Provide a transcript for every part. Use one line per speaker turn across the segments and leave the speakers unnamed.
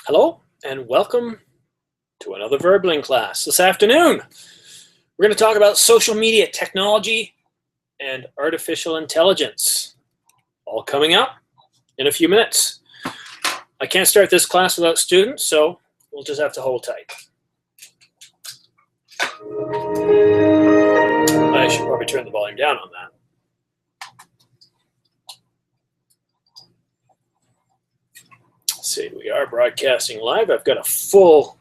Hello, and welcome to another Verbling class. This afternoon, we're going to talk about social media technology and artificial intelligence. All coming up in a few minutes. I can't start this class without students, so we'll just have to hold tight. I should probably turn the volume down on that. Let's see, we are broadcasting live. I've got a full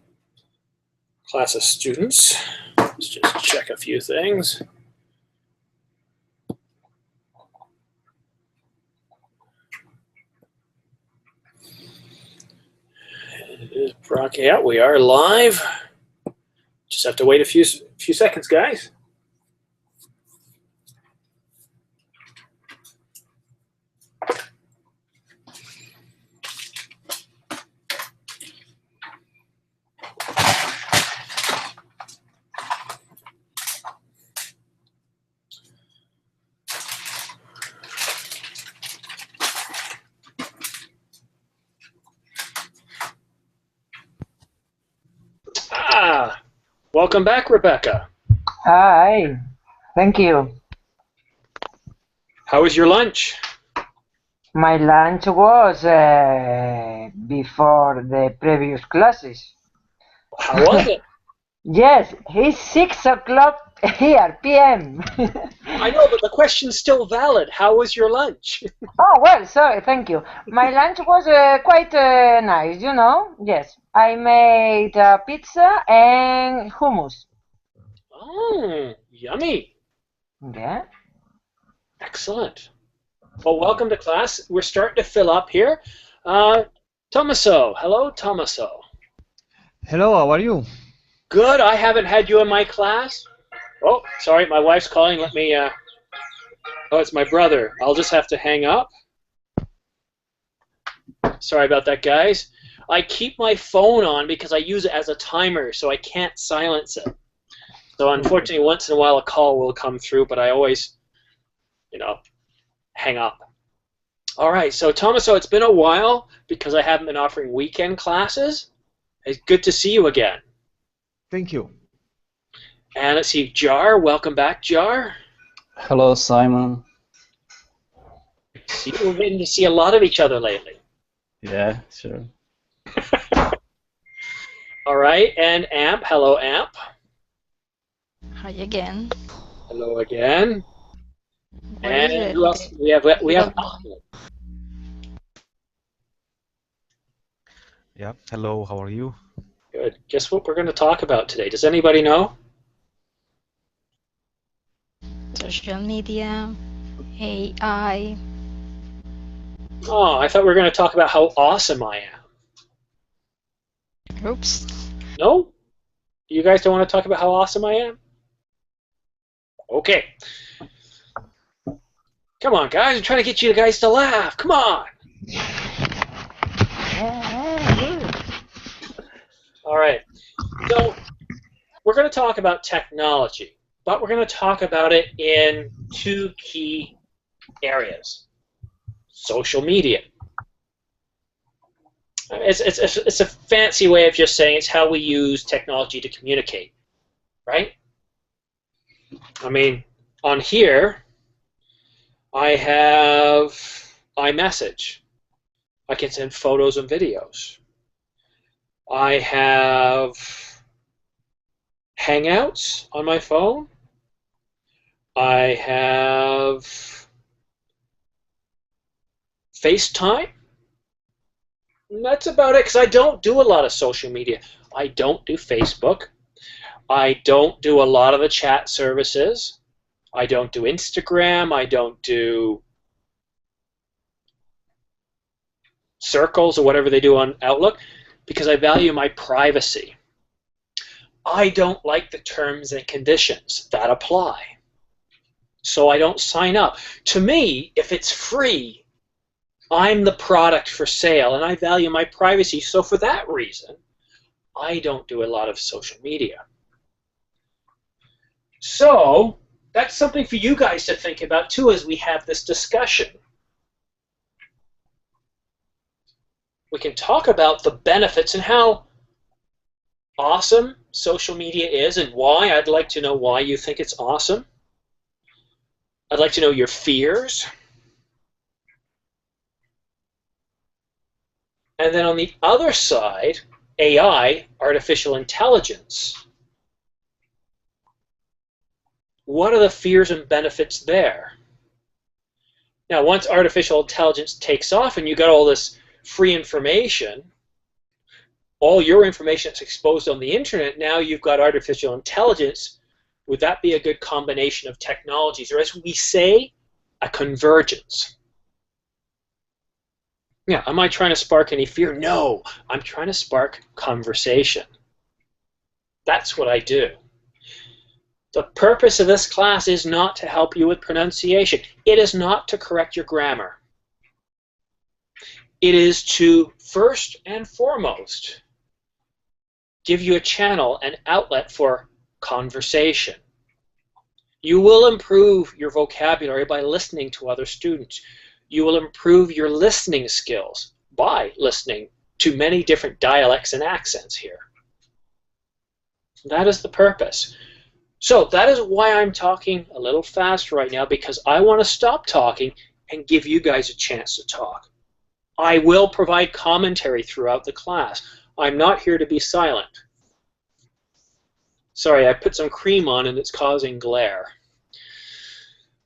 class of students. Let's just check a few things. Yeah, we are live. Just have to wait a few seconds, guys. Welcome back, Rebecca.
Hi, thank you.
How was your lunch?
My lunch was before the previous classes.
How was it?
Yes, it's 6 o'clock here, p.m.
I know, but the question's still valid. How was your lunch?
Oh, well, sorry, thank you. My lunch was quite nice, you know. Yes, I made pizza and hummus.
Oh, yummy.
Yeah.
Excellent. Well, welcome to class. We're starting to fill up here. Tomaso. Hello, Tomaso.
Hello, how are you?
Good. I haven't had you in my class. Oh, sorry, my wife's calling. Let me... Oh, it's my brother. I'll just have to hang up. Sorry about that, guys. I keep my phone on because I use it as a timer, so I can't silence it. So unfortunately, once in a while a call will come through, but I always, hang up. All right, so Tomaso, it's been a while because I haven't been offering weekend classes. It's good to see you again.
Thank you.
And let's see, Jar, welcome back, Jar.
Hello, Simon.
See, we're getting to see a lot of each other lately.
Yeah, sure.
All right, and Amp, hello, Amp.
Hi again.
Hello again.
What
And
is it?
who else? We have Ahmed.
Yeah, hello, how are you?
Good. Guess what we're going to talk about today? Does anybody know?
Social media, AI.
Oh, I thought we were going to talk about how awesome I am.
Oops.
No? You guys don't want to talk about how awesome I am? Okay. Come on, guys. I'm trying to get you guys to laugh. Come on. All right. So we're going to talk about technology, but we're going to talk about it in two key areas. Social media. It's a fancy way of just saying it's how we use technology to communicate, right? I mean, on here, I have iMessage. I can send photos and videos. I have Hangouts on my phone. I have FaceTime. And that's about it, because I don't do a lot of social media. I don't do Facebook. I don't do a lot of the chat services. I don't do Instagram. I don't do circles or whatever they do on Outlook, because I value my privacy. I don't like the terms and conditions that apply, so I don't sign up. To me, if it's free, I'm the product for sale, and I value my privacy, so for that reason, I don't do a lot of social media. So that's something for you guys to think about too as we have this discussion. We can talk about the benefits and how awesome social media is and why. I'd like to know why you think it's awesome. I'd like to know your fears. And then on the other side, AI, artificial intelligence. What are the fears and benefits there? Now, once artificial intelligence takes off and you got all this free information, all your information that's exposed on the internet, now you've got artificial intelligence. Would that be a good combination of technologies? Or as we say, a convergence. Yeah, am I trying to spark any fear? No, I'm trying to spark conversation. That's what I do. The purpose of this class is not to help you with pronunciation. It is not to correct your grammar. It is to, first and foremost, give you a channel, an outlet for conversation. You will improve your vocabulary by listening to other students. You will improve your listening skills by listening to many different dialects and accents here. That is the purpose. So that is why I'm talking a little fast right now, because I want to stop talking and give you guys a chance to talk. I will provide commentary throughout the class. I'm not here to be silent. Sorry, I put some cream on and it's causing glare.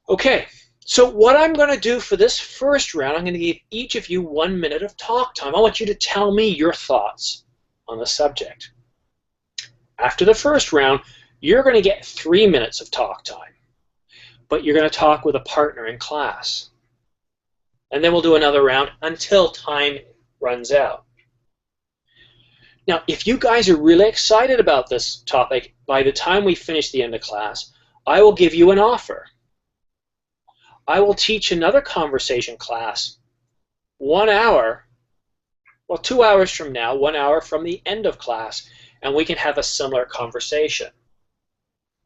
Okay, so what I'm going to do for this first round, I'm going to give each of you 1 minute of talk time. I want you to tell me your thoughts on the subject. After the first round, you're going to get 3 minutes of talk time, but you're going to talk with a partner in class. And then we'll do another round until time runs out. Now, if you guys are really excited about this topic, by the time we finish the end of class, I will give you an offer. I will teach another conversation class 1 hour, well, 2 hours from now, 1 hour from the end of class, and we can have a similar conversation.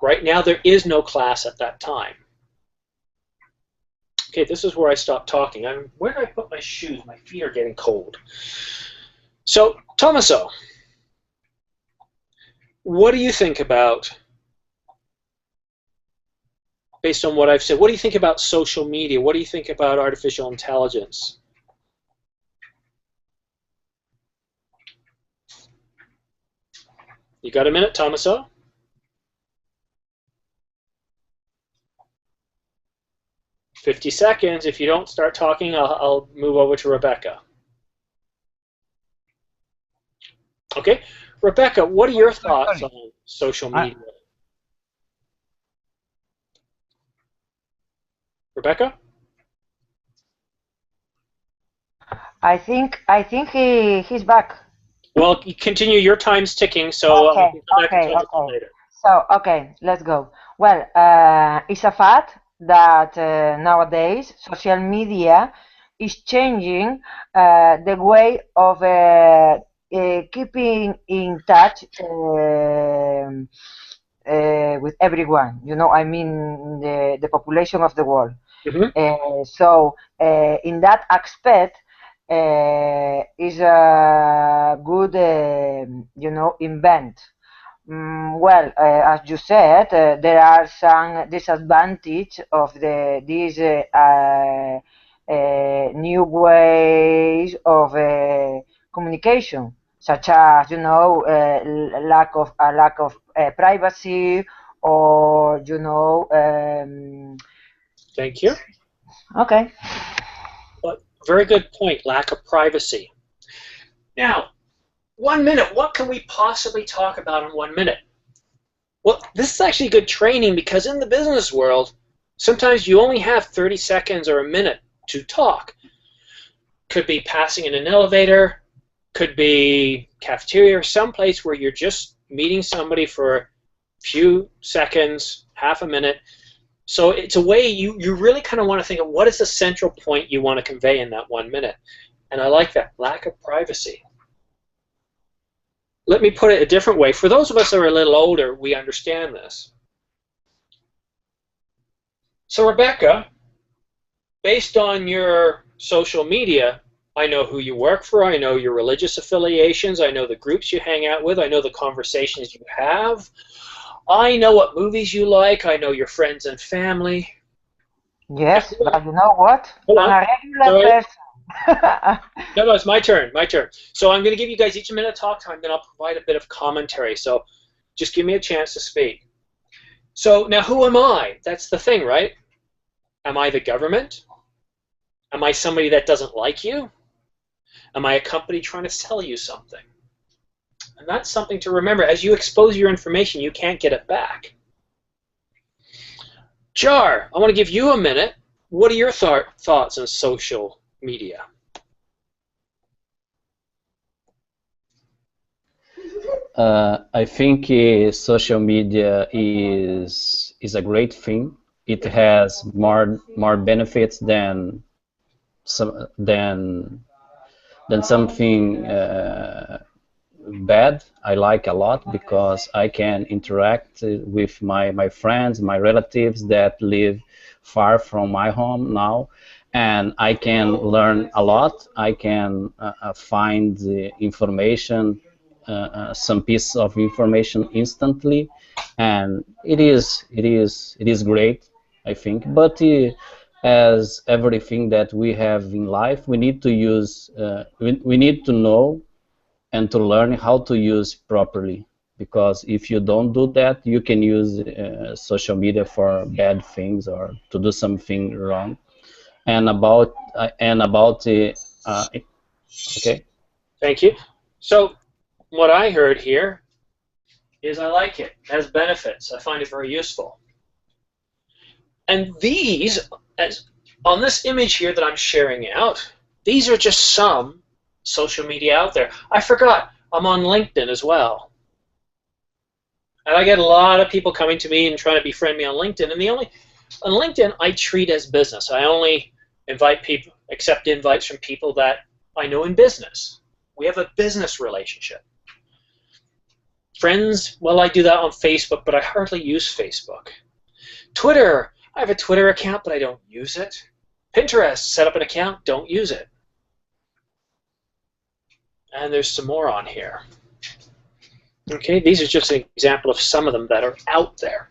Right now, there is no class at that time. Okay, this is where I stop talking. Where did I put my shoes? My feet are getting cold. So, Tommaso, what do you think about, based on what I've said, what do you think about social media? What do you think about artificial intelligence? You got a minute, Tommaso? "50 seconds. If you don't start talking, I'll move over to Rebecca." Okay, Rebecca, what are your thoughts on social media? Rebecca?
I think he's back.
Well, you continue. Your time's ticking, so
Okay,
we can come back and
okay,
talk
okay.
later.
So, okay, let's go. Well, it's a fact that nowadays social media is changing the way of keeping in touch with everyone. You know, I mean the population of the world.
Mm-hmm.
So, in that aspect, is a good, you know, invent. Well, as you said, there are some disadvantage of these new ways of communication, such as, you know, lack of privacy, or, you know.
Thank you.
Okay.
Very good point. Lack of privacy. Now, 1 minute. What can we possibly talk about in 1 minute? Well, this is actually good training, because in the business world, sometimes you only have 30 seconds or a minute to talk. Could be passing in an elevator, could be cafeteria, or someplace where you're just meeting somebody for a few seconds, half a minute. So it's a way you really kind of want to think of what is the central point you want to convey in that 1 minute. And I like that, lack of privacy. Let me put it a different way. For those of us that are a little older, we understand this. So Rebecca, based on your social media, I know who you work for. I know your religious affiliations. I know the groups you hang out with. I know the conversations you have. I know what movies you like. I know your friends and family.
Yes, but you know what?
Hold
I'm
on.
a regular
Sorry.
person.
No, it's my turn. My turn. So I'm going to give you guys each a minute of talk time, then I'll provide a bit of commentary. So just give me a chance to speak. So now, who am I? That's the thing, right? Am I the government? Am I somebody that doesn't like you? Am I a company trying to sell you something? And that's something to remember. As you expose your information, you can't get it back. Jar, I want to give you a minute. What are your thoughts on social media?
I think social media is a great thing. It has more benefits than something bad. I like a lot because I can interact with my friends, my relatives that live far from my home now, and I can learn a lot. I can find the information, some piece of information instantly, and it is great, I think. But as everything that we have in life, we need to use, we need to know and to learn how to use properly, because if you don't do that, you can use social media for bad things or to do something wrong. And about okay.
Thank you. So what I heard here is I like it. It has benefits. I find it very useful. And these, as on this image here that I'm sharing out, these are just some social media out there. I forgot, I'm on LinkedIn as well. And I get a lot of people coming to me and trying to befriend me on LinkedIn. And on LinkedIn, I treat as business. I only accept invites from people that I know in business. We have a business relationship. Friends, well, I do that on Facebook, but I hardly use Facebook. Twitter, I have a Twitter account, but I don't use it. Pinterest, set up an account, don't use it. And there's some more on here. Okay, these are just an example of some of them that are out there.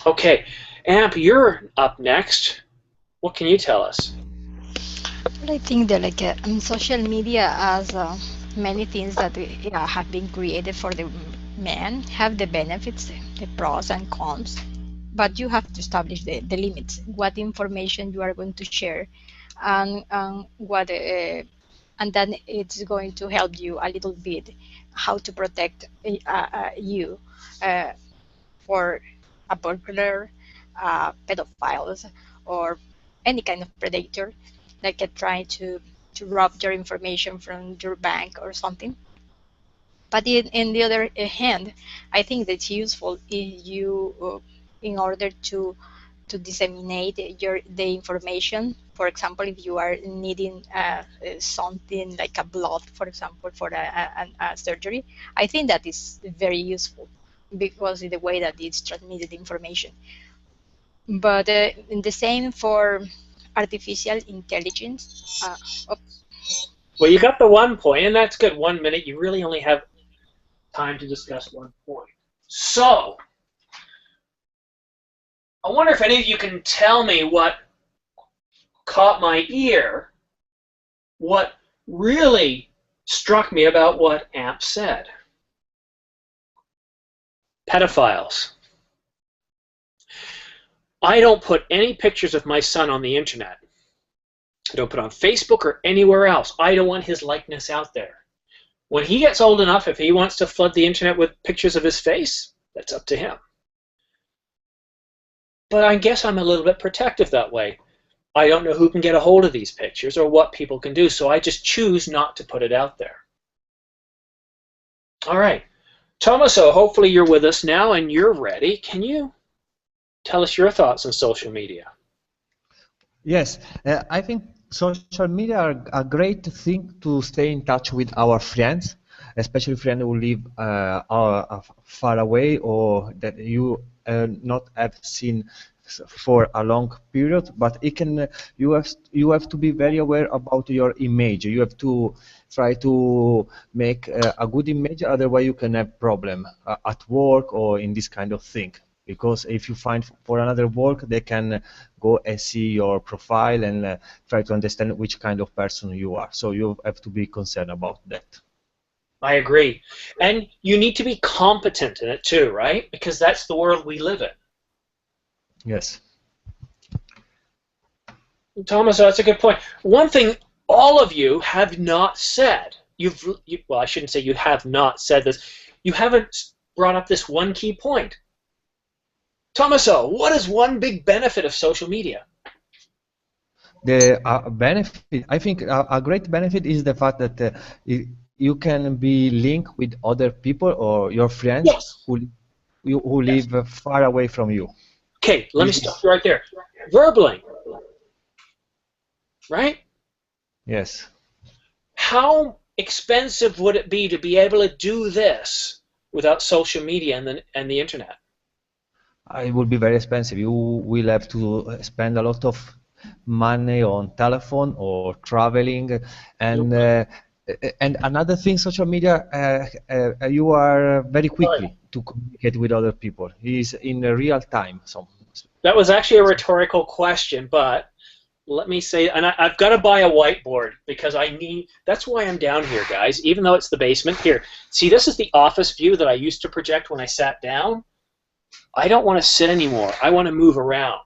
Okay, Amp, you're up next. What can you tell us?
Well, I think that social media has many things that have been created for the man, have the benefits, the pros and cons, but you have to establish the limits, what information you are going to share, and what and then it's going to help you a little bit how to protect you for a burglar, pedophiles, or any kind of predator that can try to rob your information from your bank or something. But in the other hand, I think that's useful if you, in order to disseminate the information. For example, if you are needing something like a blood, for example, for a surgery, I think that is very useful because of the way that it's transmitted information. But the same for artificial intelligence.
Well, you got the one point, and that's good. 1 minute, you really only have time to discuss one point. So, I wonder if any of you can tell me what caught my ear, what really struck me about what Amp said. Pedophiles. I don't put any pictures of my son on the internet. I don't put it on Facebook or anywhere else. I don't want his likeness out there. When he gets old enough, if he wants to flood the internet with pictures of his face, that's up to him. But I guess I'm a little bit protective that way. I don't know who can get a hold of these pictures or what people can do, so I just choose not to put it out there. All right. Tomaso, hopefully you're with us now and you're ready. Can you tell us your thoughts on social media?
Yes, I think social media are a great thing to stay in touch with our friends, especially friends who live far away or that you not have seen for a long period, but it can you have to be very aware about your image. You have to try to make a good image, otherwise you can have problem at work or in this kind of thing. Because if you find for another work, they can go and see your profile and try to understand which kind of person you are. So you have to be concerned about that.
I agree. And you need to be competent in it too, right? Because that's the world we live in.
Yes.
Thomas, that's a good point. One thing all of you have not said, well, I shouldn't say you have not said this, you haven't brought up this one key point. Tommaso, what is one big benefit of social media?
The benefit, I think a great benefit is the fact that you can be linked with other people or your friends
Yes.
who live far away from you.
Okay, let me stop you right there. Verbling, right?
Yes.
How expensive would it be to be able to do this without social media and the internet?
It would be very expensive. You will have to spend a lot of money on telephone or traveling, and another thing, social media, you are very quickly to communicate with other people. It's in real time. So
that was actually a rhetorical question, but let me say, and I've got to buy a whiteboard because that's why I'm down here, guys, even though it's the basement. Here, see, this is the office view that I used to project when I sat down. I don't want to sit anymore. I want to move around.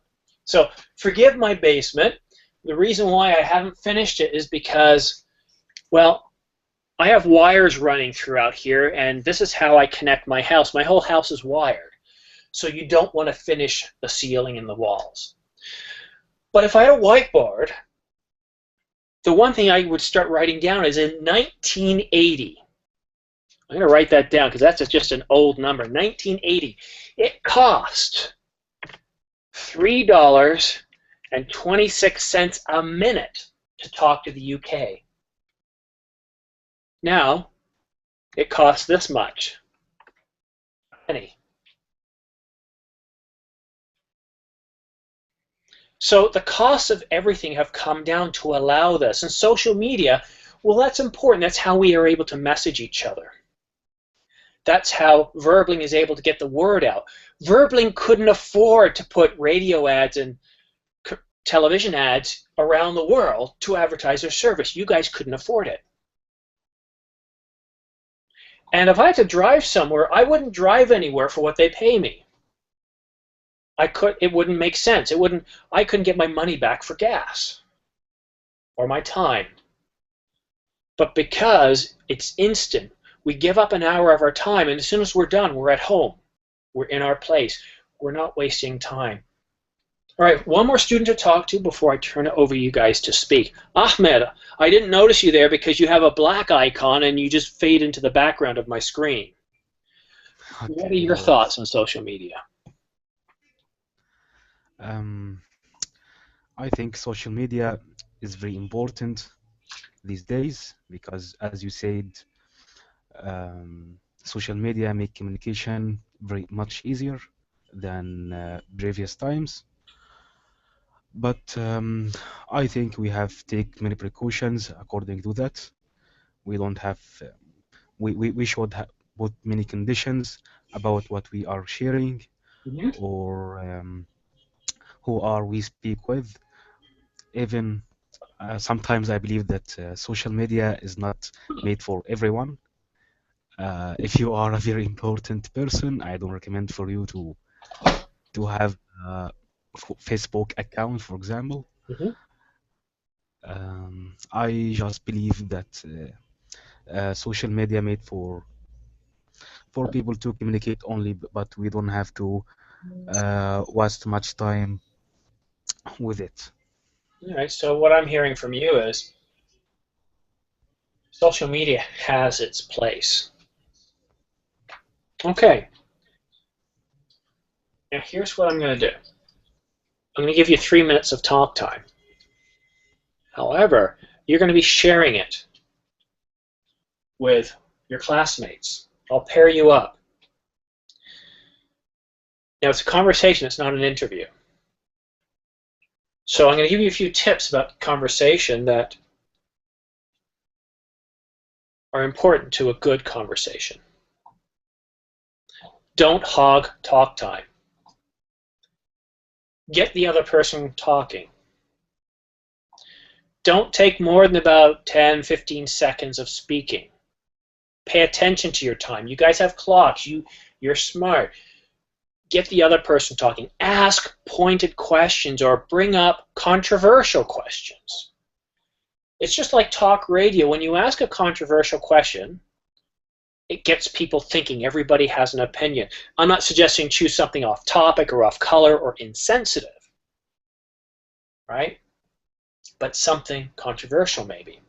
So forgive my basement. The reason why I haven't finished it is because, well, I have wires running throughout here, and this is how I connect my house. My whole house is wired. So you don't want to finish the ceiling and the walls. But if I had a whiteboard, the one thing I would start writing down is in 1980. I'm going to write that down because that's just an old number. 1980. It cost $3.26 a minute to talk to the UK. Now, it costs this much. Penny. So the costs of everything have come down to allow this. And social media, well, that's important. That's how we are able to message each other. That's how Verbling is able to get the word out. Verbling couldn't afford to put radio ads and television ads around the world to advertise their service. You guys couldn't afford it. And if I had to drive somewhere, I wouldn't drive anywhere for what they pay me. It wouldn't make sense. I couldn't get my money back for gas or my time. But because it's instant, we give up an hour of our time, and as soon as we're done, we're at home. We're in our place. We're not wasting time. All right, one more student to talk to before I turn it over to you guys to speak. Ahmed, I didn't notice you there because you have a black icon and you just fade into the background of my screen. Okay, what are your thoughts on social media?
I think social media is very important these days because, as you said, social media make communication very much easier than previous times. But I think we have to take many precautions according to that. We don't have, we should put many conditions about what we are sharing or who are we speak with. Even sometimes I believe that social media is not made for everyone. If you are a very important person, I don't recommend for you to have a Facebook account, for example. I just believe that social media made for people to communicate only, but we don't have to waste much time with it.
All right, so what I'm hearing from you is social media has its place. Okay. Now here's what I'm going to do. I'm going to give you 3 minutes of talk time. However, you're going to be sharing it with your classmates. I'll pair you up. Now it's a conversation, it's not an interview. So I'm going to give you a few tips about conversation that are important to a good conversation. Don't hog talk time. Get the other person talking. Don't take more than about 10, 15 seconds of speaking. Pay attention to your time. You guys have clocks. You're smart. Get the other person talking. Ask pointed questions or bring up controversial questions. It's just like talk radio. When you ask a controversial question, it gets people thinking. Everybody has an opinion. I'm not suggesting choose something off topic or off color or insensitive, right? But something controversial maybe.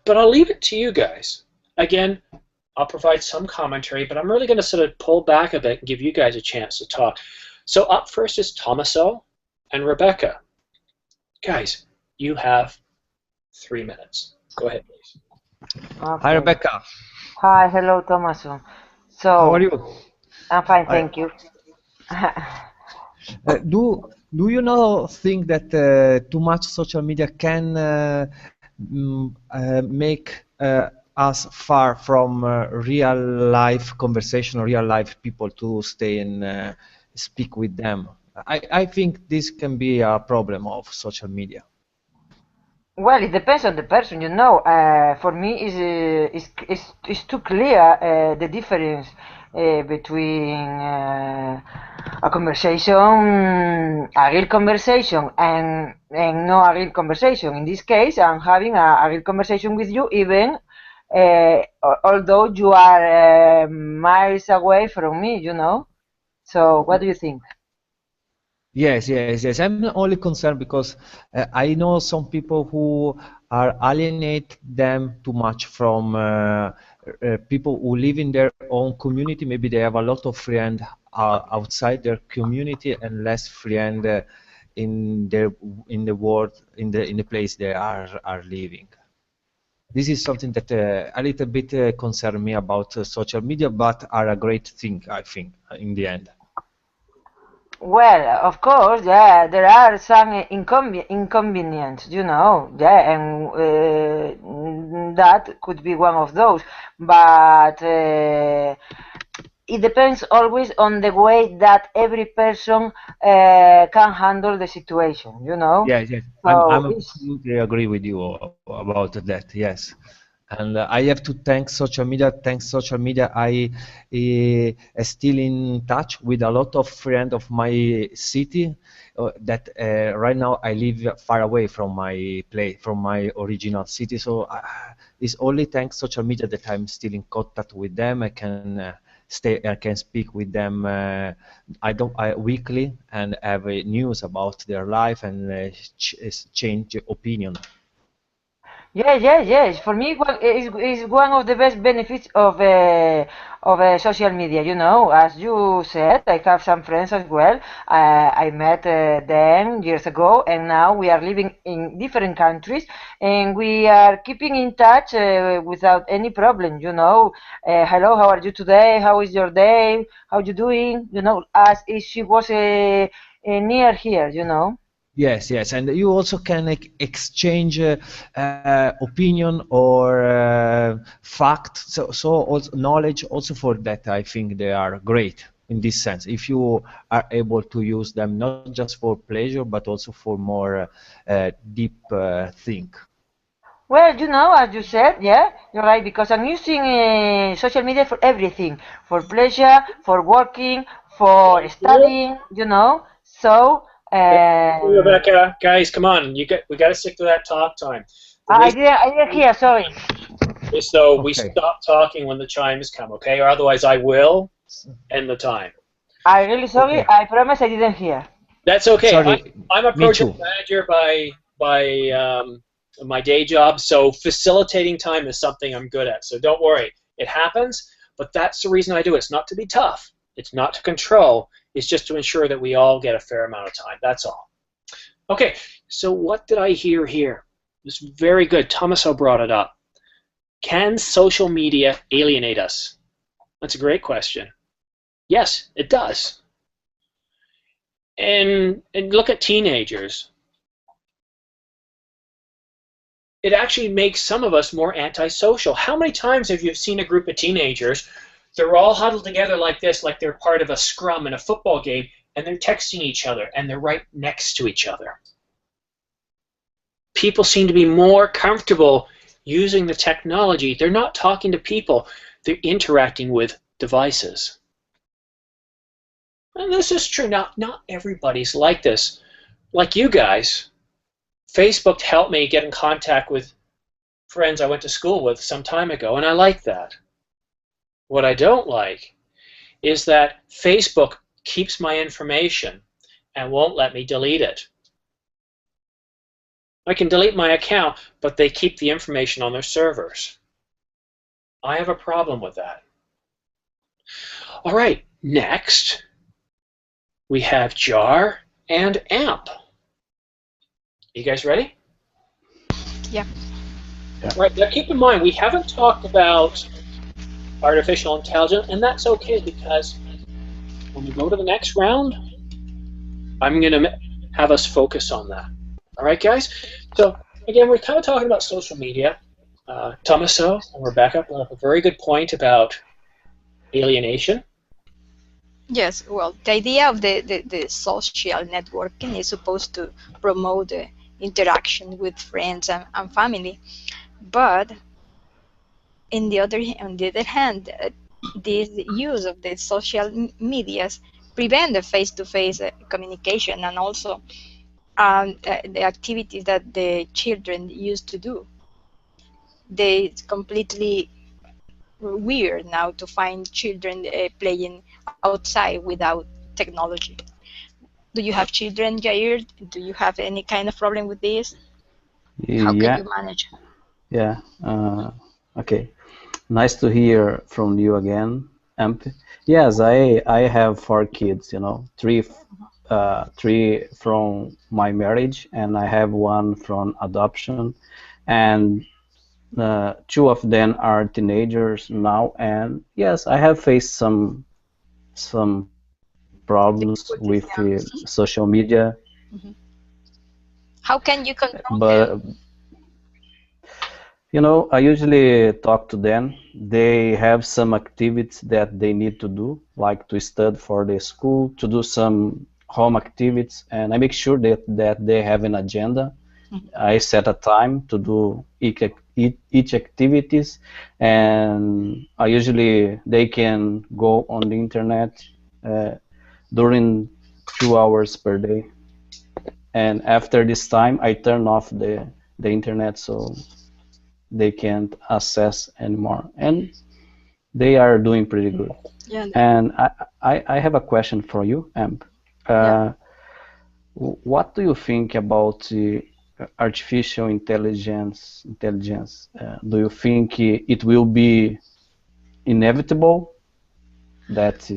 But I'll leave it to you guys. Again, I'll provide some commentary, but I'm really going to sort of pull back a bit and give you guys a chance to talk. So up first is Tommaso and Rebecca. Guys, you have 3 minutes. Go ahead, please.
Okay.
Hi, Rebecca.
Hi, hello, Tommaso. So,
How are you?
I'm fine, thank you.
Do you know think that too much social media can make us far from real life conversation, real life people to stay and speak with them? I think this can be a problem of social media.
Well, it depends on the person, you know. For me, is too clear the difference between a conversation, a real conversation, and no a real conversation. In this case, I'm having a real conversation with you, even although you are miles away from me, you know. So, what do you think?
Yes, yes, yes. I'm only concerned because I know some people who are alienate them too much from people who live in their own community. Maybe they have a lot of friends outside their community and less friend in the world in the place they are living. This is something that a little bit concern me about social media, but are a great thing, I think, in the end.
Well, of course, yeah, there are some inconvenience, you know, yeah, and that could be one of those. But it depends always on the way that every person can handle the situation, you know.
Yes, yes.
So
I'm
it's
absolutely agree with you about that. Yes, and I have to thank social media. Thanks social media, I still in touch with a lot of friends of my city. That right now I live far away from my place, from my original city. So it's only thanks social media that I'm still in contact with them. I can I can speak with them. I weekly and have news about their life and change opinion.
yes, yes, yes. For me, is one of the best benefits of social media. You know, as you said, I have some friends as well. I met them years ago, and now we are living in different countries, and we are keeping in touch without any problem. You know, hello, how are you today? How is your day? How you doing? You know, as if she was near here. You know.
Yes, yes, and you also can exchange opinion or fact. So also knowledge. Also for that, I think they are great in this sense. If you are able to use them not just for pleasure, but also for more deep think.
Well, you know, as you said, yeah, you're right, because I'm using social media for everything, for pleasure, for working, for studying, you know. So,
Rebecca, guys, come on. We got to stick to that talk time. The
I
reason
didn't hear, sorry.
is so we
Okay.
stop talking when the chimes come, okay? Or otherwise I will end the time.
I'm really sorry,
Okay.
I promise I didn't hear.
That's okay.
Sorry,
I'm a
me
project
too.
manager by my day job, so facilitating time is something I'm good at. So don't worry, it happens. But that's the reason I do it. It's not to be tough. It's not to control. It's just to ensure that we all get a fair amount of time. That's all. Okay. So what did I hear here? It was very good. Tommaso brought it up. Can social media alienate us? That's a great question. Yes, it does. And look at teenagers. it actually makes some of us more antisocial. How many times have you seen a group of teenagers, they're all huddled together like this, like they're part of a scrum in a football game, and they're texting each other, and they're right next to each other? People seem to be more comfortable using the technology. They're not talking to people. They're interacting with devices. And this is true. Not everybody's like this. Like you guys, Facebook helped me get in contact with friends I went to school with some time ago, and I like that. What I don't like is that Facebook keeps my information and won't let me delete it. I can delete my account, but they keep the information on their servers. I have a problem with that. All right, next we have JAR and AMP. You guys ready?
Yeah.
Right, now keep in mind, we haven't talked about artificial intelligence, and that's okay, because when we go to the next round, I'm going to have us focus on that. All right, guys? So, again, we're kind of talking about social media. Tommaso and Rebecca brought up a very good point about alienation.
Yes, well, the idea of the social networking is supposed to promote the interaction with friends and family, but on the other hand, this use of the social medias prevent the face-to-face communication, and also the activities that the children used to do. It's completely weird now to find children playing outside without technology. Do you have children, Jair? Do you have any kind of problem with this? How can
Yeah,
you manage?
yeah. Okay. Nice to hear from you again, Amp. Yes, I have 4 kids. Three from my marriage, and I have one from adoption, and 2 of them are teenagers now. And yes, I have faced some problems with
Difficulties, yeah.
social media,
How can you control
but
them?
I usually talk to them. They have some activities that they need to do, like to study for the school, to do some home activities, and I make sure that they have an agenda. I set a time to do each activities, and they can go on the internet during 2 hours per day. And after this time, I turn off the internet so they can't access anymore, and they are doing pretty good.
Yeah,
And I have a question for you, Amp.
yeah.
What do you think about artificial intelligence? Do you think it will be inevitable that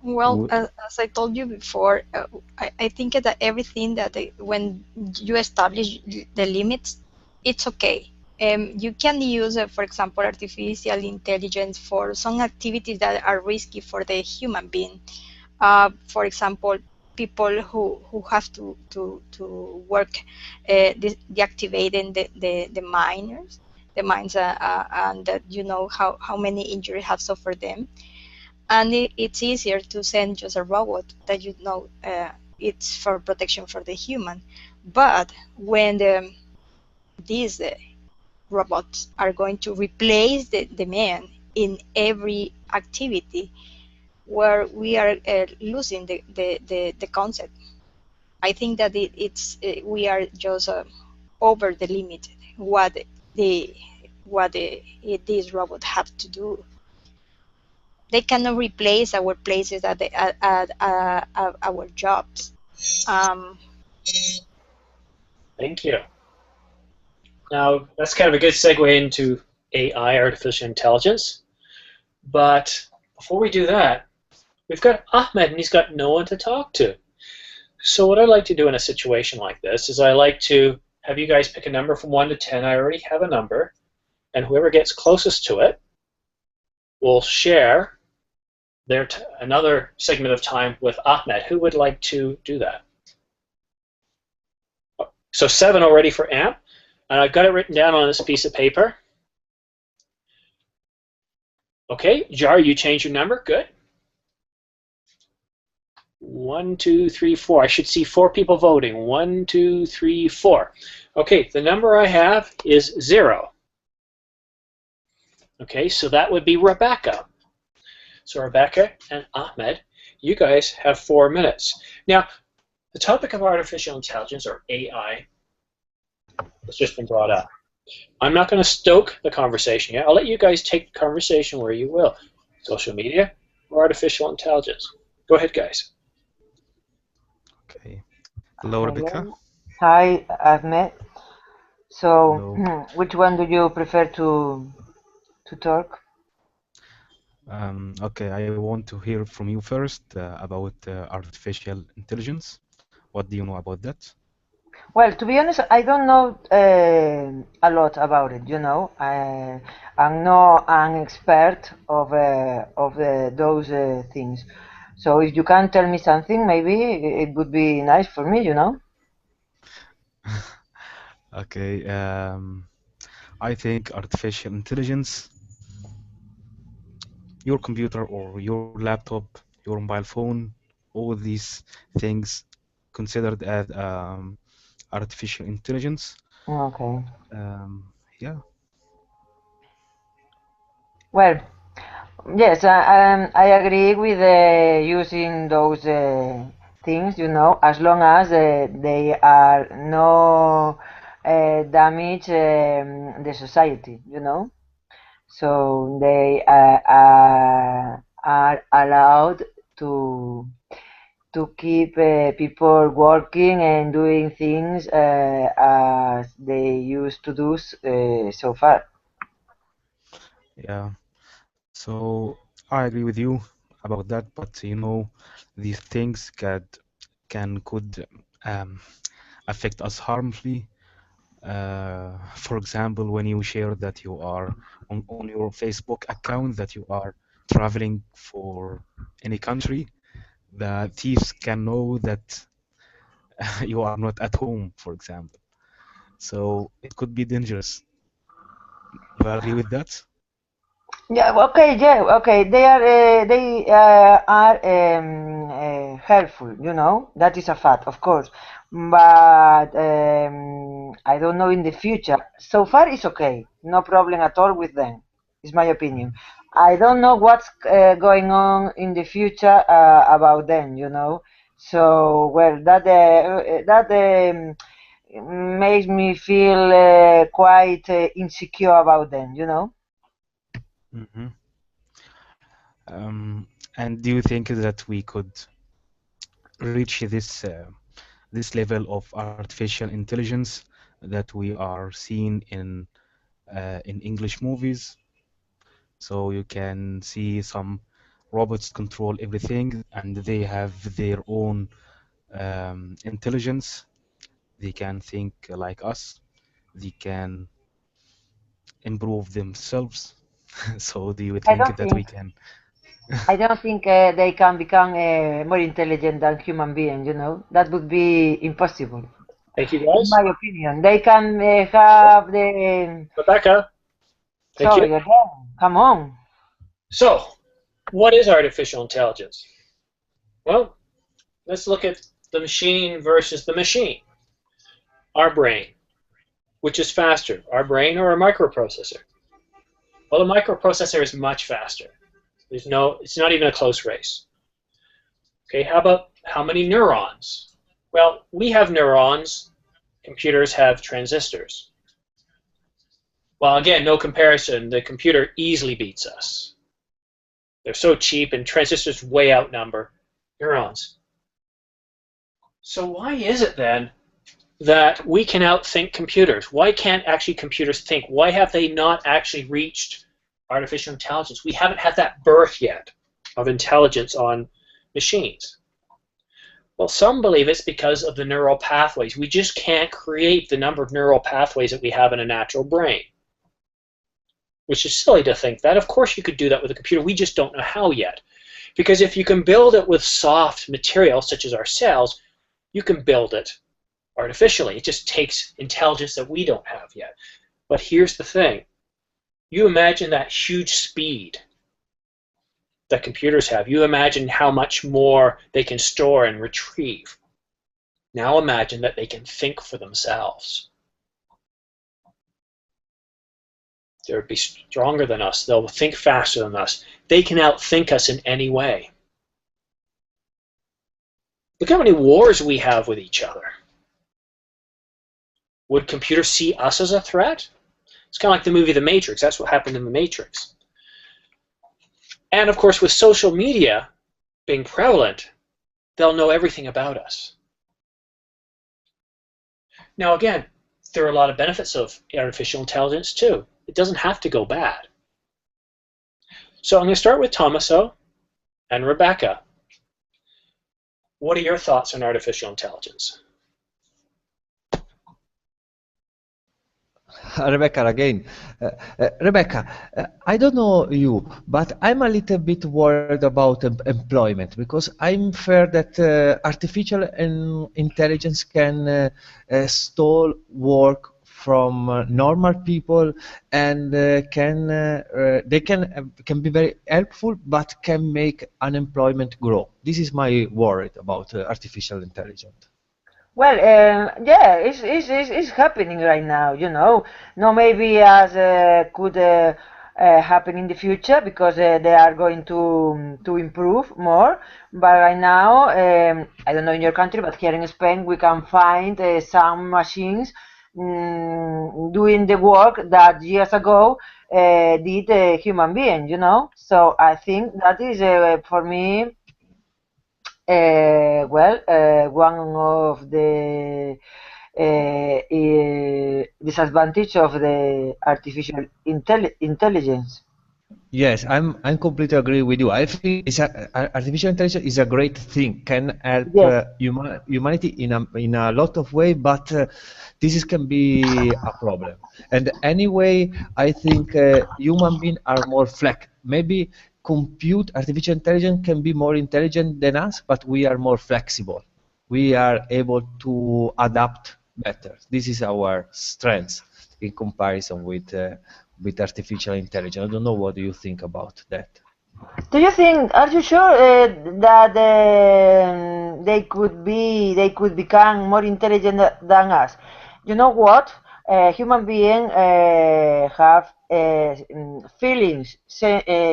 Well, as I told you before, I think that everything that when you establish the limits, it's okay. You can use, for example, artificial intelligence for some activities that are risky for the human being. For example, people who have to work deactivating the mines, and that how many injuries have suffered them. And it's easier to send just a robot that it's for protection for the human. But when these robots are going to replace the man in every activity, where we are losing the concept. I think that we are just over the limit these robots have to do. They cannot replace our places at our jobs. Um,
Thank you. Now, that's kind of a good segue into AI, artificial intelligence. But before we do that, we've got Ahmed, and he's got no one to talk to. So what I like to do in a situation like this is I like to have you guys pick a number from 1 to 10. I already have a number, and whoever gets closest to it will share another segment of time with Ahmed. Who would like to do that? So 7 already for AMP. And I've got it written down on this piece of paper. Okay, Jar, you change your number. Good. 1, 2, 3, 4. I should see 4 people voting. 1, 2, 3, 4. Okay, the number I have is 0. Okay, so that would be Rebecca. So Rebecca and Ahmed, you guys have 4 minutes. Now, the topic of artificial intelligence, or AI, has just been brought up. I'm not going to stoke the conversation yet. I'll let you guys take the conversation where you will. Social media or artificial intelligence. Go ahead, guys.
Okay. Hello, Rebecca.
Hi, Ahmed. So,
Hello.
which one do you prefer to talk?
Okay, I want to hear from you first about artificial intelligence. What do you know about that?
Well, to be honest, I don't know a lot about it. You know, I'm not an expert of those things. So if you can tell me something, maybe it would be nice for me. You know.
Okay. I think artificial intelligence, your computer or your laptop, your mobile phone, all these things considered as artificial intelligence.
Okay.
Yeah.
Well, yes, I agree with using those things. You know, as long as they are no damage the society. You know. So they are allowed to keep people working and doing things as they used to do so far.
Yeah. So I agree with you about that, but you know, these things could affect us harmfully. For example, when you share that you are on your Facebook account that you are traveling for any country, the thieves can know that you are not at home, for example. So it could be dangerous. You agree with that?
Yeah. Okay. Yeah. Okay. They are helpful. You know, that is a fact, of course. But I don't know in the future. So far, it's okay. No problem at all with them. Is my opinion. I don't know what's going on in the future about them. You know. So well, that makes me feel quite insecure about them. You know.
Mm-hmm. And do you think that we could reach this level of artificial intelligence that we are seeing in English movies? So you can see some robots control everything, and they have their own intelligence. They can think like us. They can improve themselves. So do you
I
think
don't
that we
think
can?
I don't think they can become more intelligent than human beings. You know, that would be impossible,
Thank you,
in
guys.
my opinion. They can have the
Rebecca, thank you.
sorry again. Come on.
So, what is artificial intelligence? Well, let's look at the machine versus the machine. Our brain. Which is faster, our brain or a microprocessor? Well, the microprocessor is much faster. It's not even a close race. Okay, how about how many neurons? Well, we have neurons, computers have transistors. Well, again, no comparison. The computer easily beats us. They're so cheap, and transistors way outnumber neurons. So why is it then that we can outthink computers? Why can't actually computers think? Why have they not actually reached artificial intelligence? We haven't had that birth yet of intelligence on machines. Well, some believe it's because of the neural pathways. We just can't create the number of neural pathways that we have in a natural brain, which is silly to think that. Of course you could do that with a computer. We just don't know how yet. Because if you can build it with soft material, such as our cells, you can build it artificially. It just takes intelligence that we don't have yet. But here's the thing. You imagine that huge speed that computers have. You imagine how much more they can store and retrieve. Now imagine that they can think for themselves. They'll be stronger than us. They'll think faster than us. They can outthink us in any way. Look how many wars we have with each other. Would computers see us as a threat? It's kind of like the movie The Matrix. That's what happened in The Matrix. And of course, with social media being prevalent, they'll know everything about us. Now again, there are a lot of benefits of artificial intelligence too. It doesn't have to go bad. So I'm going to start with Tommaso and Rebecca. What are your thoughts on artificial intelligence?
Rebecca again. Rebecca, I don't know you, but I'm a little bit worried about employment because I'm fear that artificial intelligence can stall work from normal people, and they can be very helpful, but can make unemployment grow. This is my worry about artificial intelligence.
Well, yeah, it's happening right now, you know. Not maybe as could happen in the future because they are going to improve more. But right now, I don't know in your country, but here in Spain, we can find some machines doing the work that years ago did a human being, you know. So I think that is for me. One of the disadvantage of the artificial intelligence.
Yes, I'm completely agree with you. I think artificial intelligence is a great thing, can help
Yes.
humanity in a lot of way, but can be a problem. And anyway, I think human beings are more maybe artificial intelligence can be more intelligent than us, but we are more flexible. We are able to adapt better. This is our strength in comparison with artificial intelligence. I don't know what do you think about that.
Do you think? Are you sure that they could become more intelligent than us? You know what? Human beings have feelings.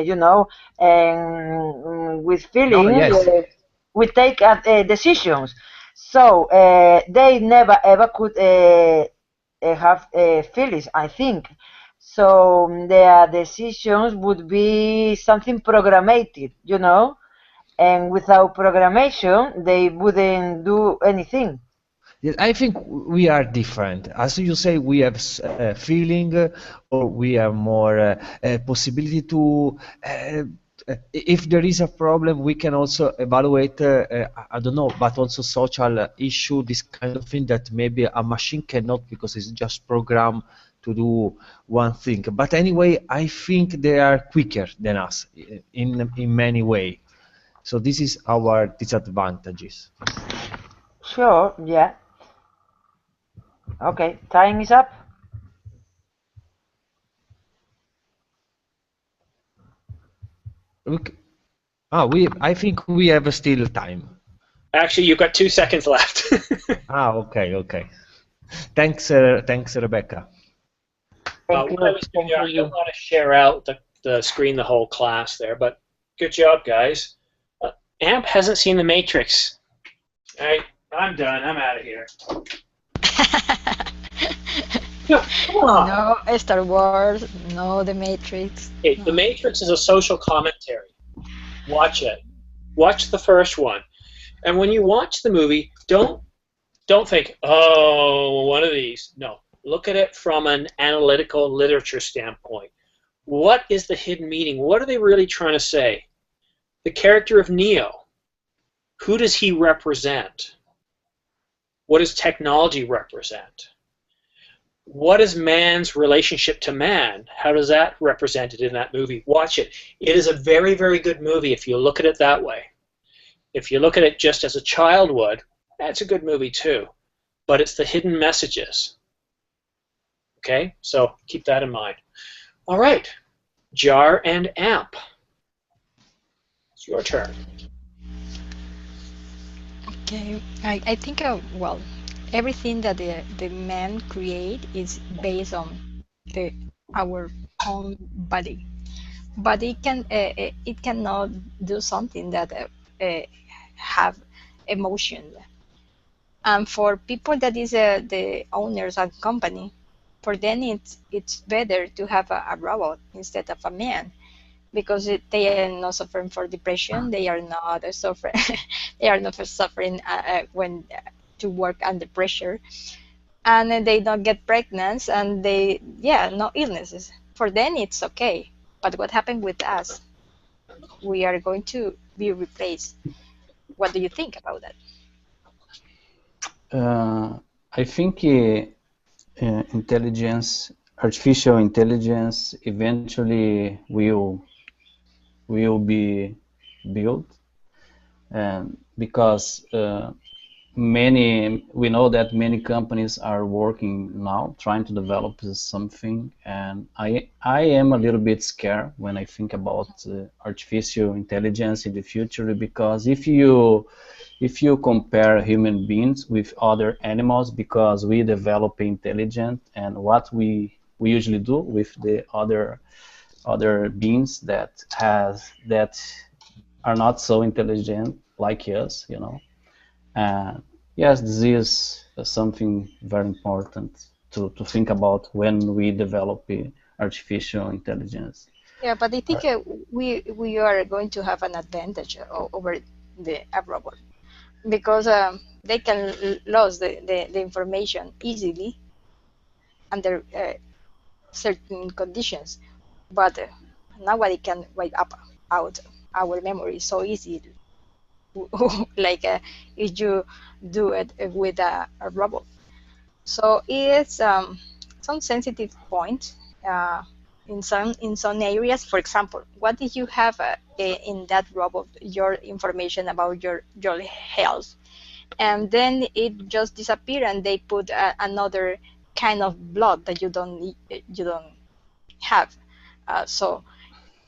You know, and with
No,
feelings
yes.
we take decisions. So they never ever could have feelings, I think. So their decisions would be something programmated, you know, and without programmation, they wouldn't do anything.
Yes, I think we are different. As you say, we have feeling, or we have more possibility to. If there is a problem, we can also evaluate. I don't know, but also social issue, this kind of thing that maybe a machine cannot because it's just programmed to do one thing. But anyway, I think they are quicker than us in many ways. So this is our disadvantages.
Sure, yeah. Okay, time is up.
I think we have still time.
Actually, you've got 2 seconds left.
Okay. Thanks, Rebecca.
Thank you.
What I was doing there, I don't want to share out the screen the whole class there, but good job, guys. AMP hasn't seen The Matrix. All right, I'm done. I'm out of here. No, come on.
No Star Wars, no The Matrix.
Okay, The Matrix is a social commentary. Watch it. Watch the first one. And when you watch the movie, don't think, oh, one of these. No. Look at it from an analytical literature standpoint. What is the hidden meaning? What are they really trying to say? The character of Neo, who does he represent? What does technology represent? What is man's relationship to man? How does that represented in that movie? Watch it. It is a very, very good movie if you look at it that way. If you look at it just as a child would, that's a good movie too. but it's the hidden messages. Okay, so keep that in mind. All right, jar and amp. It's your turn.
Okay, I think, well, everything that the man create is based on our own body, but it cannot do something that have emotion. And for people that is the owners and company, for them it's better to have a robot instead of a man, because they are not suffering for depression. They are not suffering. They are not suffering when to work under pressure, and they don't get pregnant, and they no illnesses. For them it's okay. But what happened with us? We are going to be replaced. What do you think about that?
I think intelligence, artificial intelligence, eventually will be built, and because we know that many companies are working now trying to develop something, and I am a little bit scared when I think about artificial intelligence in the future, because if you compare human beings with other animals, because we develop intelligence, and what we usually do with the other beings that are not so intelligent like us, you know. And yes, this is something very important to think about when we develop artificial intelligence.
Yeah, but I think we are going to have an advantage over the robot, because they can lose the information easily under certain conditions, but nobody can wipe out our memory so easy like if you do it with a robot. So it's some sensitive point in some areas. For example, what if you have in that robot your information about your health, and then it just disappear, and they put another kind of blood that you don't have. So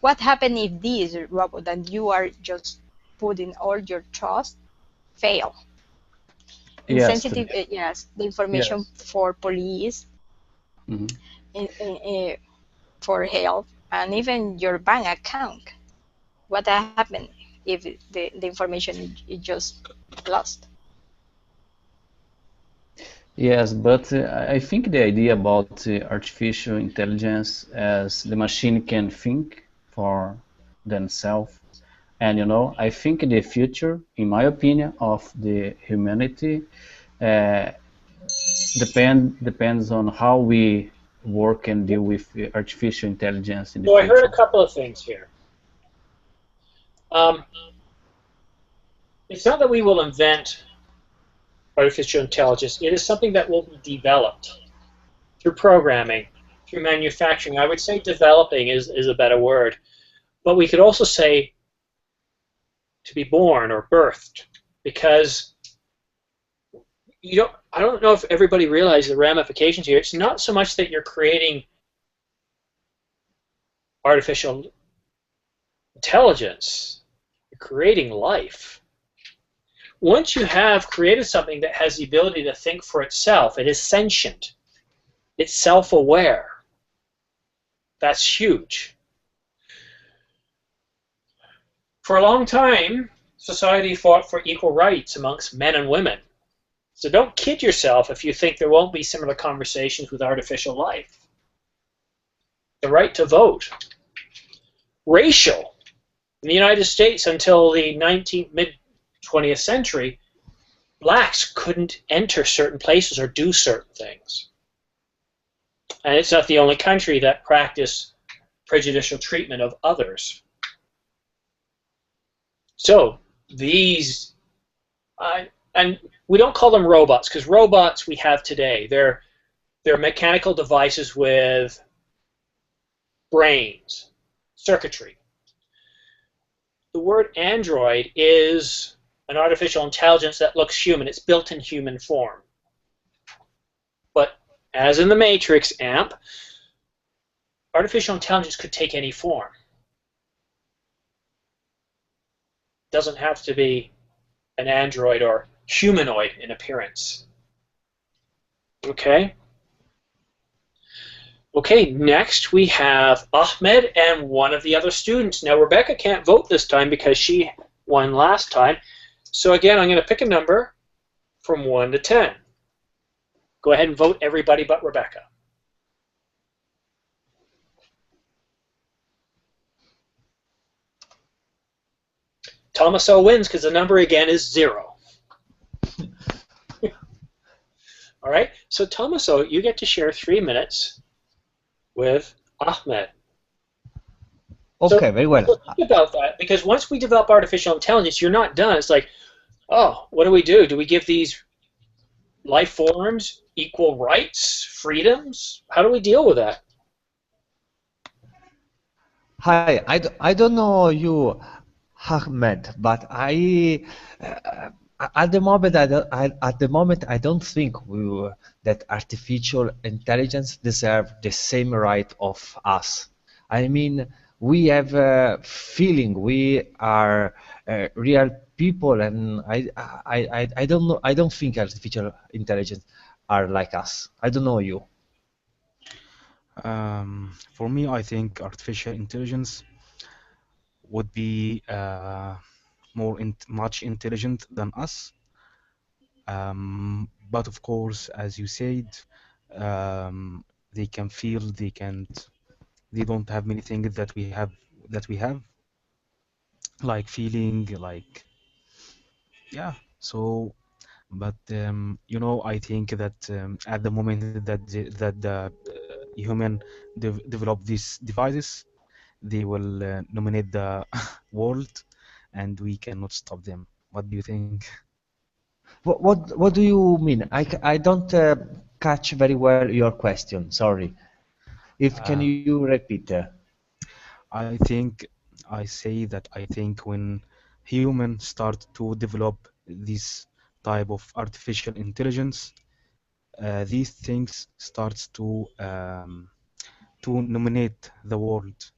what happens if this robot that you are just putting all your trust fail? In
Yes,
sensitive, yes, the information
yes.
for police,
Mhm.
for health, and even your bank account. What happens if the information is just lost?
Yes, but I think the idea about artificial intelligence as the machine can think for themselves, and I think the future, in my opinion, of the humanity uh, depends on how we work and deal with artificial intelligence in the
So I heard
future.
a couple of things here. It's not that we will invent artificial intelligence. It is something that will be developed through programming, through manufacturing. I would say developing is a better word. But we could also say to be born or birthed, because I don't know if everybody realizes the ramifications here. It's not so much that you're creating artificial intelligence, you're creating life. Once you have created something that has the ability to think for itself, it is sentient, it's self-aware. That's huge. For a long time, society fought for equal rights amongst men and women. So don't kid yourself if you think there won't be similar conversations with artificial life. The right to vote. Racial. In the United States, until the mid-20th century, blacks couldn't enter certain places or do certain things. And it's not the only country that practiced prejudicial treatment of others. So these, and we don't call them robots, because robots we have today, they're mechanical devices with brains, circuitry. The word android is an artificial intelligence that looks human. It's built in human form. But as in the Matrix, AMP, artificial intelligence could take any form. Doesn't have to be an android or humanoid in appearance. Okay? Okay, next we have Ahmed and one of the other students. Now, Rebecca can't vote this time because she won last time. So again, I'm going to pick a number from 1 to 10. Go ahead and vote everybody but Rebecca. Tomaso wins because the number again is 0. All right, so Tomaso, you get to share 3 minutes with Ahmed.
Okay,
So,
very well.
so think about that, because once we develop artificial intelligence, you're not done. It's like, oh, what do we do? Do we give these life forms equal rights, freedoms? How do we deal with that?
Hi, I don't know you, Ahmed, but at the moment I don't think that artificial intelligence deserve the same right of us. I mean, we have a feeling, we are real people, and I don't know. I don't think artificial intelligence are like us. I don't know you.
For me, I think artificial intelligence would be much intelligent than us. But of course, as you said, they can feel, they don't have many things that we have, like feeling, like, yeah. So, but I think that at the moment that the human develop these devices, they will dominate the world, and we cannot stop them. What do you think?
What do you mean? I don't catch very well your question. Sorry. If can
Uh,
you repeat?
I think I say that I think when humans start to develop this type of artificial intelligence, these things starts to dominate the world,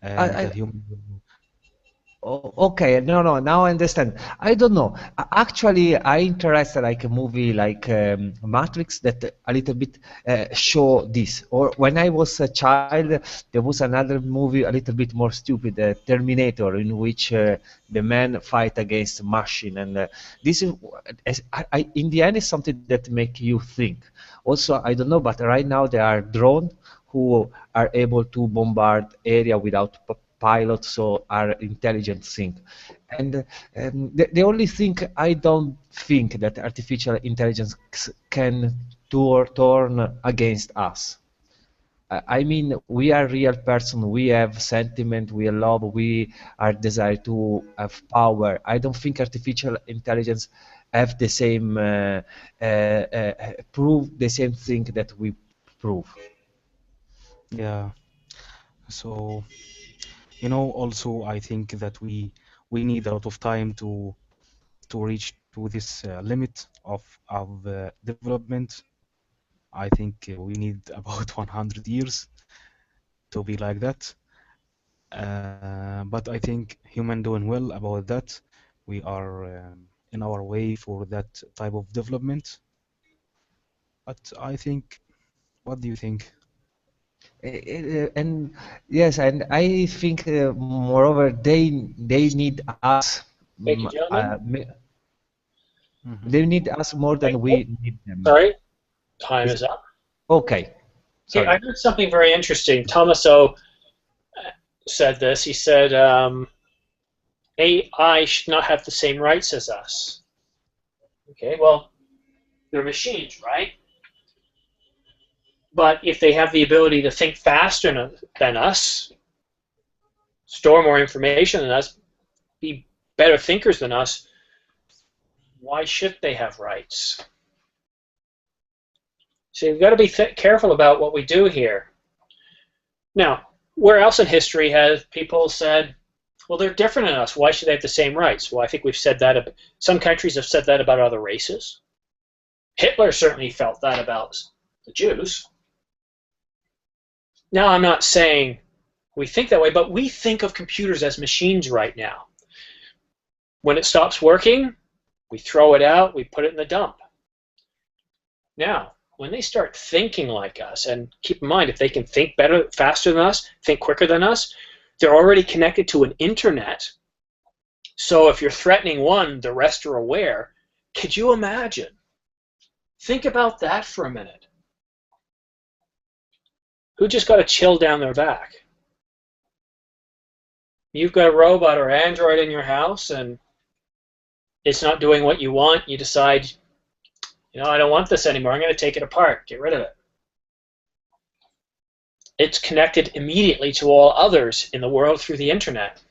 and the
I,
human.
Okay, no, now I understand. I don't know. Actually, I interested like a movie like Matrix that a little bit show this. Or when I was a child, there was another movie a little bit more stupid, Terminator, in which the man fight against machine, and this is, in the end, is something that make you think. Also, I don't know, but right now there are drones who are able to bombard area without pilots, so are intelligent thing. And the only thing I don't think that artificial intelligence can turn against us. I mean, we are real person. We have sentiment. We love. We are desire to have power. I don't think artificial intelligence have the same prove the same thing that we prove.
Yeah. So also I think that we need a lot of time to reach to this limit of development. I think we need about 100 years to be like that. But I think human doing well about that. We are in our way for that type of development. But I think, what do you think?
And yes, and I think moreover they need us.
Thank you, gentlemen.
Mhm.
They need us more
Thank
than
you.
we need them.
Sorry, time
Is
is up.
okay.
Okay,
Sorry.
I heard something very interesting. Tomaso said this. He said AI should not have the same rights as us. Okay, well, they're machines, right? But if they have the ability to think faster than us, store more information than us, be better thinkers than us, why should they have rights? So you've got to be careful about what we do here. Now, where else in history have people said, well, they're different than us, why should they have the same rights? Well, I think we've said that. Some countries have said that about other races. Hitler certainly felt that about the Jews. Now, I'm not saying we think that way, but we think of computers as machines right now. When it stops working, we throw it out, we put it in the dump. Now, when they start thinking like us, and keep in mind, if they can think better, faster than us, think quicker than us, they're already connected to an internet. So if you're threatening one, the rest are aware. Could you imagine? Think about that for a minute. Who just got a chill down their back? You've got a robot or Android in your house, and it's not doing what you want. You decide, I don't want this anymore. I'm going to take it apart, get rid of it. It's connected immediately to all others in the world through the internet.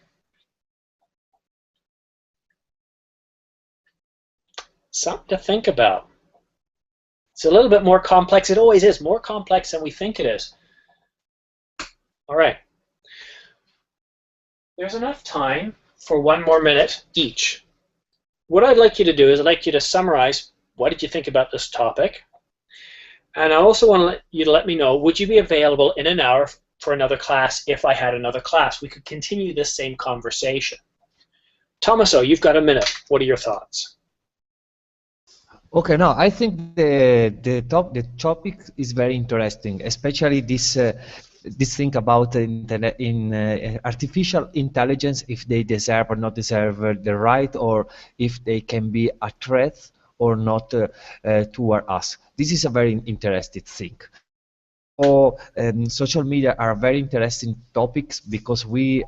Something to think about. It's a little bit more complex. It always is more complex than we think it is. All right. There's enough time for one more minute each. What I'd like you to do is I'd like you to summarize what did you think about this topic. And I also want you to let me know, would you be available in an hour for another class if I had another class? We could continue this same conversation. Tommaso, you've got a minute. What are your thoughts?
Okay, no, I think the topic is very interesting, especially this thing about artificial intelligence, if they deserve or not deserve the right, or if they can be a threat or not toward us. This is a very interesting thing. So, social media are very interesting topics because we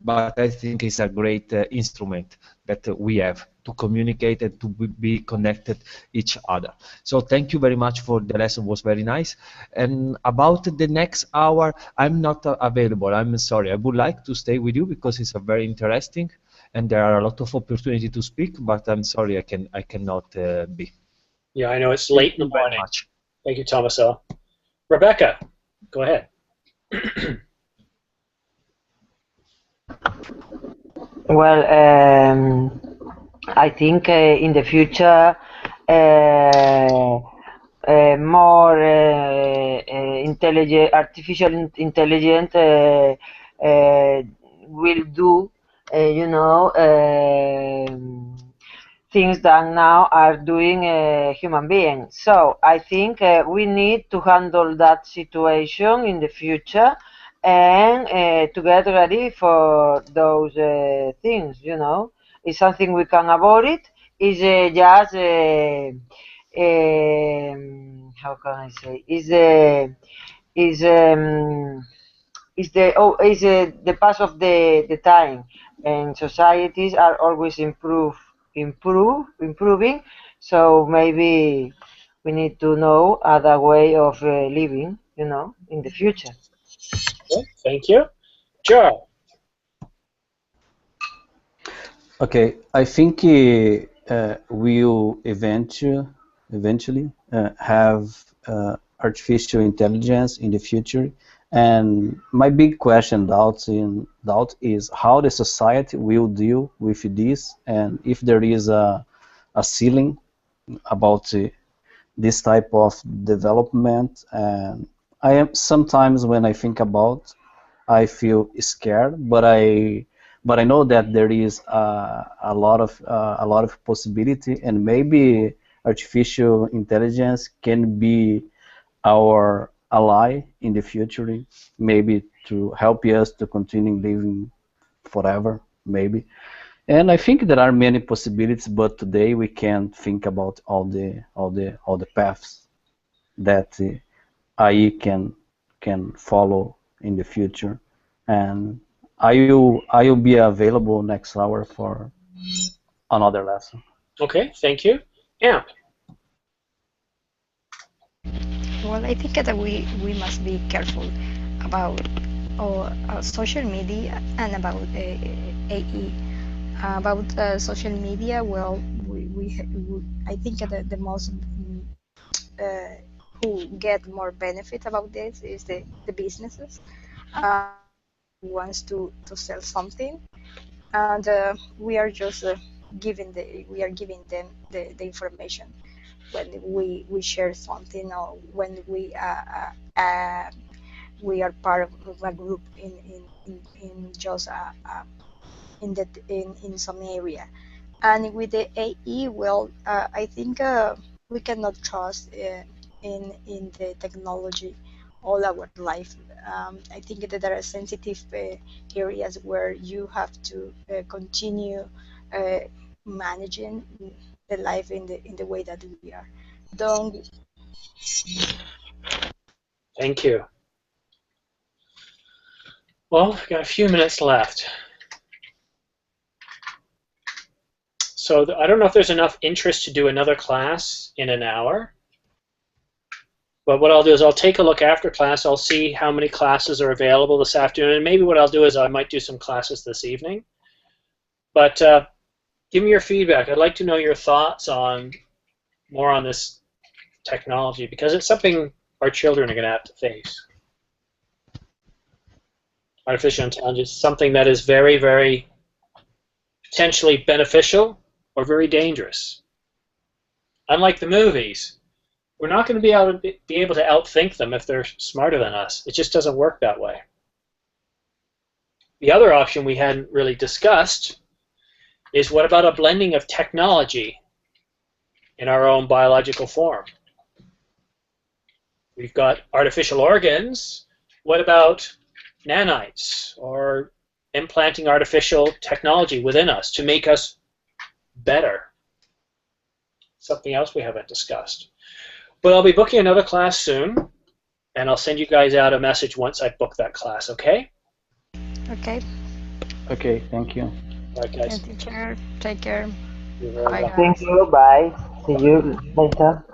but I think it's a great instrument that we have to communicate and to be connected each other. So thank you very much for the lesson, was very nice. And about the next hour, I'm not available. I'm sorry. I would like to stay with you because it's a very interesting and there are a lot of opportunity to speak, but I'm sorry I cannot be.
Yeah, I know it's late in the morning. Thank you, Tommaso. Rebecca, go ahead.
Well, I think in the future more artificial intelligence will do, things that now are doing human beings. So I think we need to handle that situation in the future and to get ready for those things, It's something we can avoid it. It's just, how can I say, is the pass of the time, and societies are always improving. So maybe we need to know other way of living, in the future.
Okay, thank you. Joe.
Okay, I think we'll eventually have artificial intelligence in the future, and my big doubt is how the society will deal with this, and if there is a ceiling about this type of development. And I am sometimes when I think about, I feel scared, but I know that there is a lot of possibility, and maybe artificial intelligence can be our ally in the future, maybe to help us to continue living forever, maybe. And I think there are many possibilities, but today we can't think about all the paths that AI can follow in the future. And I will be available next hour for another lesson.
Okay, thank you. Amp.
Well, I think that we must be careful about social media and about AI. About social media, well, I think that the most who get more benefit about this is the businesses wants to sell something, and we are just we are giving them the information when we share something, or when we are part of a group in just in some area. And with the AI, well, I think we cannot trust in the technology all our life. I think that there are sensitive areas where you have to continue uh, managing the life in the way that we are. Don't.
Thank you. Well, we've got a few minutes left. So I don't know if there's enough interest to do another class in an hour. But what I'll do is I'll take a look after class. I'll see how many classes are available this afternoon. And maybe what I'll do is I might do some classes this evening. But give me your feedback. I'd like to know your thoughts on more on this technology, because it's something our children are going to have to face. Artificial intelligence is something that is very, very potentially beneficial or very dangerous. Unlike the movies, we're not going to be able to outthink them if they're smarter than us. It just doesn't work that way. The other option we hadn't really discussed is, what about a blending of technology in our own biological form? We've got artificial organs. What about nanites, or implanting artificial technology within us to make us better? Something else we haven't discussed. But I'll be booking another class soon, and I'll send you guys out a message once I book that class, okay?
Okay.
Okay, thank you.
All right, guys.
Teacher, take care.
You're very
Bye,
welcome.
guys.
Thank you. Bye. See you later.